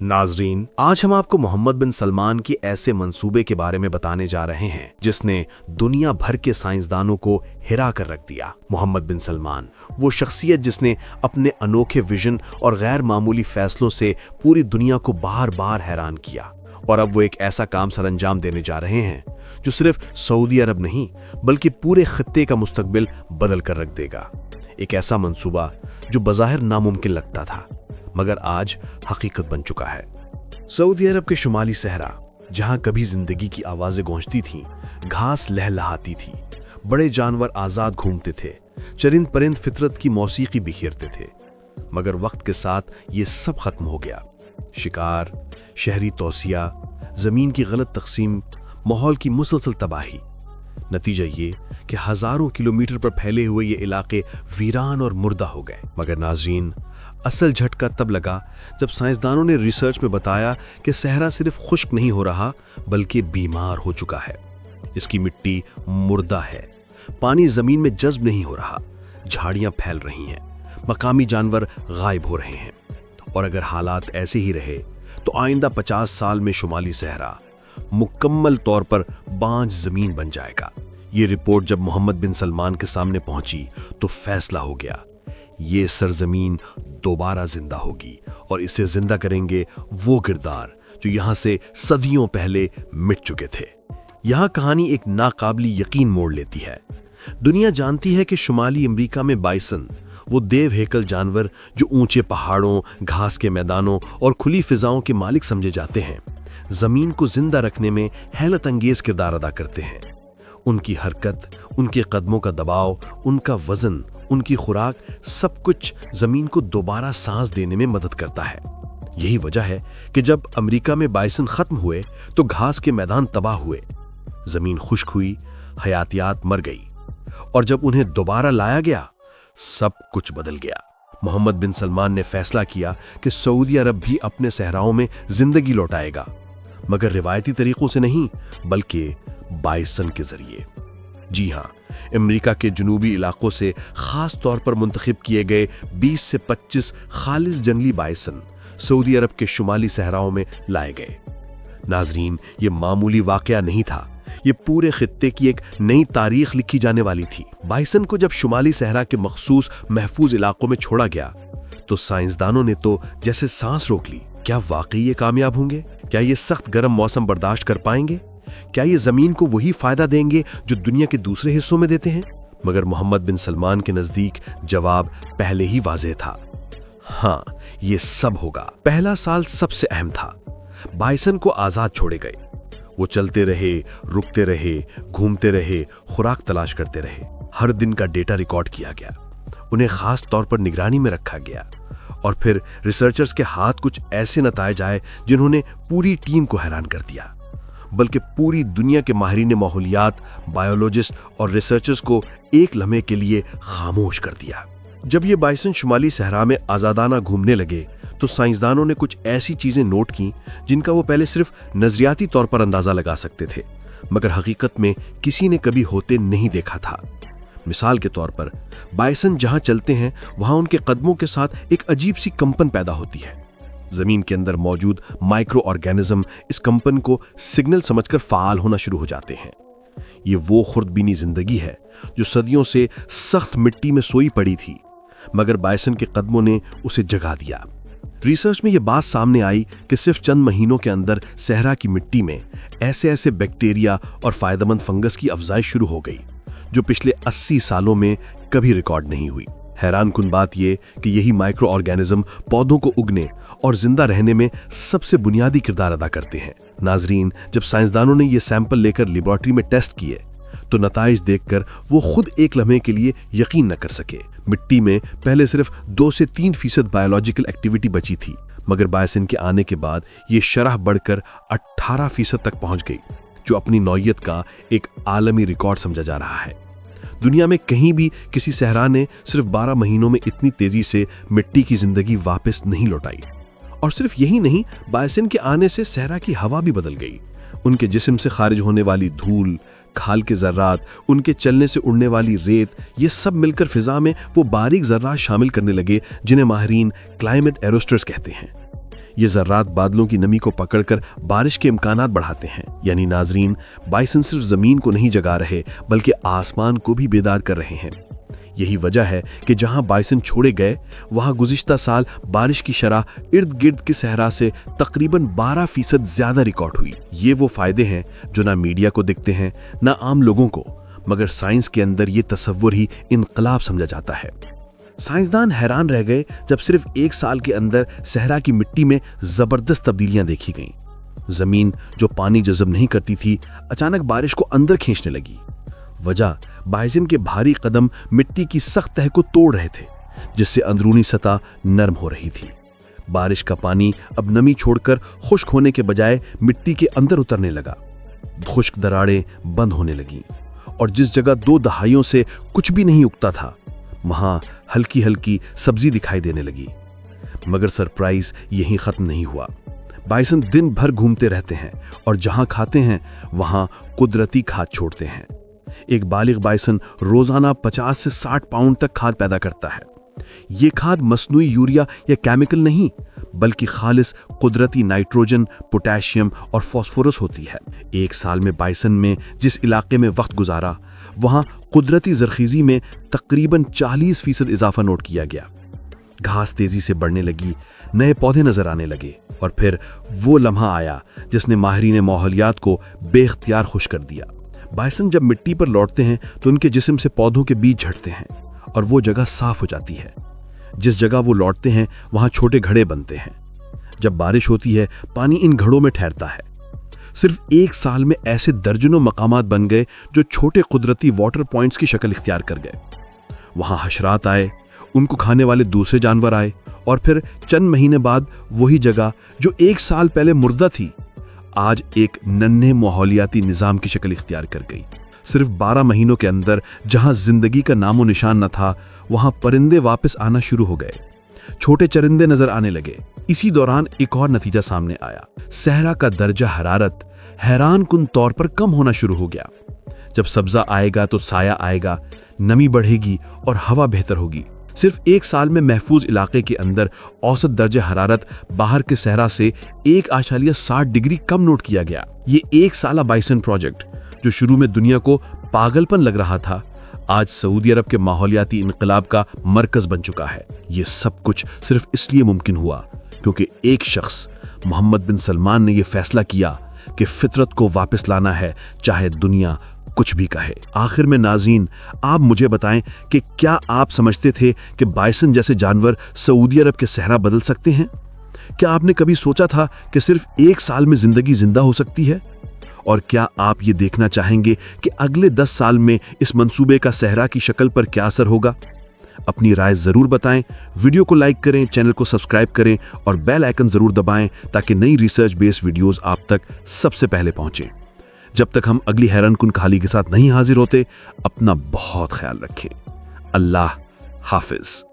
नाजरीन, आज हम आपको मोहम्मद बिन सलमान के ऐसे मंसूबे के बारे में बताने जा रहे हैं जिसने दुनिया भर के साइंसदानों को हिरा कर रख दिया। मोहम्मद बिन सलमान, वो शख्सियत जिसने अपने अनोखे विजन और गैर मामूली फैसलों से पूरी दुनिया को बार बार हैरान किया। और अब वो एक ऐसा काम सरअंजाम देने जा रहे हैं जो सिर्फ सऊदी अरब नहीं बल्कि पूरे खित्ते का मुस्तकबिल बदल कर रख देगा। एक ऐसा मंसूबा जो बज़ाहिर नामुमकिन लगता था मगर आज हकीकत बन चुका है। सऊदी अरब के शुमाली सहरा, जहां कभी जिंदगी की आवाजें गूंजती थीं, घास लहलहाती थी, बड़े जानवर आजाद घूमते थे, चरिंद परिंद फितरत की मौसीकी बिखेरते थे, मगर वक्त के साथ ये सब खत्म हो गया। शिकार, शहरी तौसिया, जमीन की गलत तकसीम, माहौल की मुसलसल तबाही। नतीजा ये कि हजारों किलोमीटर पर फैले हुए ये इलाके वीरान और मुर्दा हो गए। मगर नाजरीन, असल झटका तब लगा जब साइंसदानों ने रिसर्च में बताया कि सहरा सिर्फ खुश्क नहीं हो रहा बल्कि बीमार हो चुका है। इसकी मिट्टी मुर्दा है, पानी जमीन में जज्ब नहीं हो रहा, झाड़ियां फैल रही हैं, मकामी जानवर गायब हो रहे हैं। और अगर हालात ऐसे ही रहे तो आइंदा 50 साल में शुमाली सहरा मुकम्मल तौर पर बांझ जमीन बन जाएगा। ये रिपोर्ट जब मोहम्मद बिन सलमान के सामने पहुंची तो फैसला हो गया, ये सरजमीन दोबारा जिंदा होगी और इसे जिंदा करेंगे वो किरदार जो यहां से सदियों पहले मिट चुके थे। यहां कहानी एक नाकाबिल यकीन मोड़ लेती है। दुनिया जानती है कि शुमाली अमेरिका में बाइसन, वो देव हेकल जानवर जो ऊंचे पहाड़ों, घास के मैदानों और खुली फिजाओं के मालिक समझे जाते हैं, जमीन को जिंदा रखने में हैरत अंगेज किरदार अदा करते हैं। उनकी हरकत, उनके कदमों का दबाव, उनका वजन, उनकी खुराक, सब कुछ जमीन को दोबारा सांस देने में मदद करता है। यही वजह है कि जब अमेरिका में बाइसन खत्म हुए तो घास के मैदान तबाह हुए, जमीन खुश्क हुई, हयातियात मर गई, और जब उन्हें दोबारा लाया गया सब कुछ बदल गया। मोहम्मद बिन सलमान ने फैसला किया कि सऊदी अरब भी अपने सहराओं में जिंदगी लौटाएगा, मगर रिवायती तरीकों से नहीं बल्कि बाइसन के जरिए। जी हां, अमेरिका के जनूबी इलाकों से खास तौर पर मुंतखब किए गए 20 से 25 खालिस जंगली बाइसन सऊदी अरब के शुमाली सहराओं में लाए गए। नाजरीन, ये मामूली वाकया नहीं था, ये पूरे खित्ते की एक नई तारीख लिखी जाने वाली थी। बाइसन को जब शुमाली सहरा के मखसूस महफूज इलाकों में छोड़ा गया तो साइंसदानों ने तो जैसे सांस रोक ली। क्या वाकई ये कामयाब होंगे? क्या ये सख्त गर्म मौसम बर्दाश्त कर पाएंगे? क्या ये जमीन को वही फायदा देंगे जो दुनिया के दूसरे हिस्सों में देते हैं? मगर मोहम्मद बिन सलमान के नजदीक जवाब पहले ही वाज़ेह था। हाँ, ये सब होगा। पहला साल सबसे अहम था। बाइसन को आजाद छोड़े गए। वो चलते रहे, रुकते रहे, घूमते रहे, खुराक तलाश करते रहे। हर दिन का डेटा रिकॉर्ड किया गया, उन्हें खास तौर पर निगरानी में रखा गया, और फिर रिसर्चर्स के हाथ कुछ ऐसे नताइज आए जिन्होंने पूरी टीम को हैरान कर दिया, बल्कि पूरी दुनिया के माहिरीन माहौलियात, बायोलॉजिस्ट और रिसर्चर्स को एक लम्हे के लिए खामोश कर दिया। जब ये बाइसन शुमाली सहरा में आजादाना घूमने लगे तो साइंसदानों ने कुछ ऐसी चीजें नोट की जिनका वो पहले सिर्फ नजरियाती तौर पर अंदाजा लगा सकते थे, मगर हकीकत में किसी ने कभी होते नहीं देखा था। मिसाल के तौर पर, बाइसन जहां चलते हैं वहां उनके कदमों के साथ एक अजीब सी कंपन पैदा होती है। जमीन के अंदर मौजूद माइक्रो ऑर्गेनिज्म इस कंपन को सिग्नल समझकर फाल होना शुरू हो जाते हैं। ये वो खुर्दबीनी जिंदगी है जो सदियों से सख्त मिट्टी में सोई पड़ी थी, मगर बाइसन के कदमों ने उसे जगा दिया। रिसर्च में यह बात सामने आई कि सिर्फ चंद महीनों के अंदर सहरा की मिट्टी में ऐसे ऐसे बैक्टीरिया और फायदेमंद फंगस की अफजाइश शुरू हो गई जो पिछले 80 सालों में कभी रिकॉर्ड नहीं हुई। हैरानकुन बात यह कि यही माइक्रो ऑर्गेनिज्म पौधों को उगने और जिंदा रहने में सबसे बुनियादी किरदार अदा करते हैं। नाजरीन, जब साइंसदानों ने यह सैंपल लेकर लेबोरेटरी में टेस्ट किए तो नताइज देखकर वो खुद एक लम्हे के लिए यकीन न कर सके। मिट्टी में पहले सिर्फ 2 से 3% बायोलॉजिकल एक्टिविटी बची थी, मगर बाइसन के आने के बाद ये शरह बढ़कर 18% तक पहुंच गई, जो अपनी नौइयत का एक आलमी रिकॉर्ड समझा जा रहा है। दुनिया में कहीं भी किसी सहरा ने सिर्फ 12 महीनों में इतनी तेजी से मिट्टी की जिंदगी वापस नहीं लौटाई। और सिर्फ यही नहीं, बाइसन के आने से सहरा की हवा भी बदल गई। उनके जिस्म से खारिज होने वाली धूल, खाल के जर्रात, उनके चलने से उड़ने वाली रेत, ये सब मिलकर फिजा में वो बारीक जर्रात शामिल करने लगे जिन्हें माहिरीन क्लाइमेट एरोस्टर्स कहते हैं। ये ज़र्रात बादलों की नमी को पकड़कर बारिश के इम्कानात बढ़ाते हैं। यानी नाजरीन, बाइसन सिर्फ ज़मीन को नहीं जगा रहे बल्कि आसमान को भी बेदार कर रहे हैं। यही वजह है कि जहां बाइसन छोड़े गए वहां गुज़िश्ता साल बारिश की शरह इर्द गिर्द के सहरा से तकरीबन 12% ज़्यादा रिकॉर्ड हुई। ये वो फ़ायदे हैं जो ना मीडिया को दिखते हैं ना आम लोगों को, मगर साइंस के अंदर ये तसव्वुर ही इनकलाब समझा जाता है। साइंसदान हैरान रह गए जब सिर्फ 1 साल के अंदर सहरा की मिट्टी में ज़बरदस्त तब्दीलियां देखी गईं। ज़मीन जो पानी जज़ब नहीं करती थी, अचानक बारिश को अंदर खींचने लगी। वजह, बाइसन के भारी कदम मिट्टी की सख्त तह को तोड़ रहे थे, जिससे अंदरूनी सतह नरम हो रही थी। बारिश का पानी अब नमी छोड़कर खुश्क होने के बजाय मिट्टी के अंदर उतरने लगा। खुश्क दरारें बंद होने लगीं और जिस जगह 2 दहाइयों से कुछ भी नहीं उगता था, वहां हल्की हल्की सब्जी दिखाई देने लगी। मगर सरप्राइज यहीं खत्म नहीं हुआ। बाइसन दिन भर घूमते रहते हैं और जहां खाते हैं वहां कुदरती खाद छोड़ते हैं। एक बालिग बाइसन रोजाना 50 से 60 पाउंड तक खाद पैदा करता है। ये खाद मसनूई यूरिया या केमिकल नहीं, बल्कि खालिस कुदरती नाइट्रोजन, पोटेशियम और फास्फोरस होती है। 1 साल में बाइसन में जिस इलाके में वक्त गुजारा, वहां कुदरती जरखीजी में तकरीबन 40% इजाफा नोट किया गया। घास तेजी से बढ़ने लगी, नए पौधे नजर आने लगे और फिर वो लम्हा आया जिसने माहिरीन माहौलियात को बेख्तियार खुश कर दिया। बाइसन जब मिट्टी पर लौटते हैं तो उनके जिस्म से पौधों के बीज झड़ते हैं और वो जगह साफ हो जाती है। जिस जगह वो लौटते हैं वहां छोटे घड़े बनते हैं। जब बारिश होती है, पानी इन घड़ों में ठहरता है। सिर्फ 1 साल में ऐसे दर्जनों मकामात बन गए जो छोटे कुदरती वाटर पॉइंट्स की शक्ल इख्तियार कर गए। वहां हशरात आए, उनको खाने वाले दूसरे जानवर आए और फिर चंद महीने बाद वही जगह जो 1 साल पहले मुर्दा थी, आज एक नन्हे माहौलियाती निजाम की शक्ल इख्तियार कर गई। सिर्फ 12 महीनों के अंदर जहां जिंदगी का नामो निशान न था, वहां परिंदे वापस आना शुरू हो गए। छोटे चरिंदे नजर आने लगे। इसी दौरान एक और नतीजा सामने आया। सहरा का दर्जा हरारत हैरान कुन तौर पर कम होना शुरू हो गया। जब सब्जा आएगा तो साया आएगा, नमी बढ़ेगी और हवा बेहतर होगी। सिर्फ 1 साल में महफूज इलाके के अंदर औसत दर्जे हरारत बाहर के सहरा से 1.60 डिग्री कम नोट किया गया। ये 1 साला बाइसन प्रोजेक्ट जो शुरू में दुनिया को पागलपन लग रहा था, आज सऊदी अरब के माहौलियाती इनकलाब का मरकज बन चुका है। ये सब कुछ सिर्फ इसलिए मुमकिन हुआ क्योंकि एक शख्स, मोहम्मद बिन सलमान, ने यह फैसला किया कि फितरत को वापस लाना है, चाहे दुनिया कुछ भी कहे। आखिर में नाज़रीन, आप मुझे बताएं कि क्या आप समझते थे कि बाइसन जैसे जानवर सऊदी अरब के सहरा बदल सकते हैं? क्या आपने कभी सोचा था कि सिर्फ 1 साल में जिंदगी जिंदा हो सकती है? और क्या आप ये देखना चाहेंगे कि अगले 10 साल में इस मंसूबे का सहरा की शक्ल पर क्या असर होगा? अपनी राय जरूर बताएं, वीडियो को लाइक करें, चैनल को सब्सक्राइब करें और बेल आइकन जरूर दबाएं ताकि नई रिसर्च बेस्ड वीडियोस आप तक सबसे पहले पहुंचें। जब तक हम अगली हैरानकुन कहानी के साथ नहीं हाजिर होते, अपना बहुत ख्याल रखें। अल्लाह हाफिज।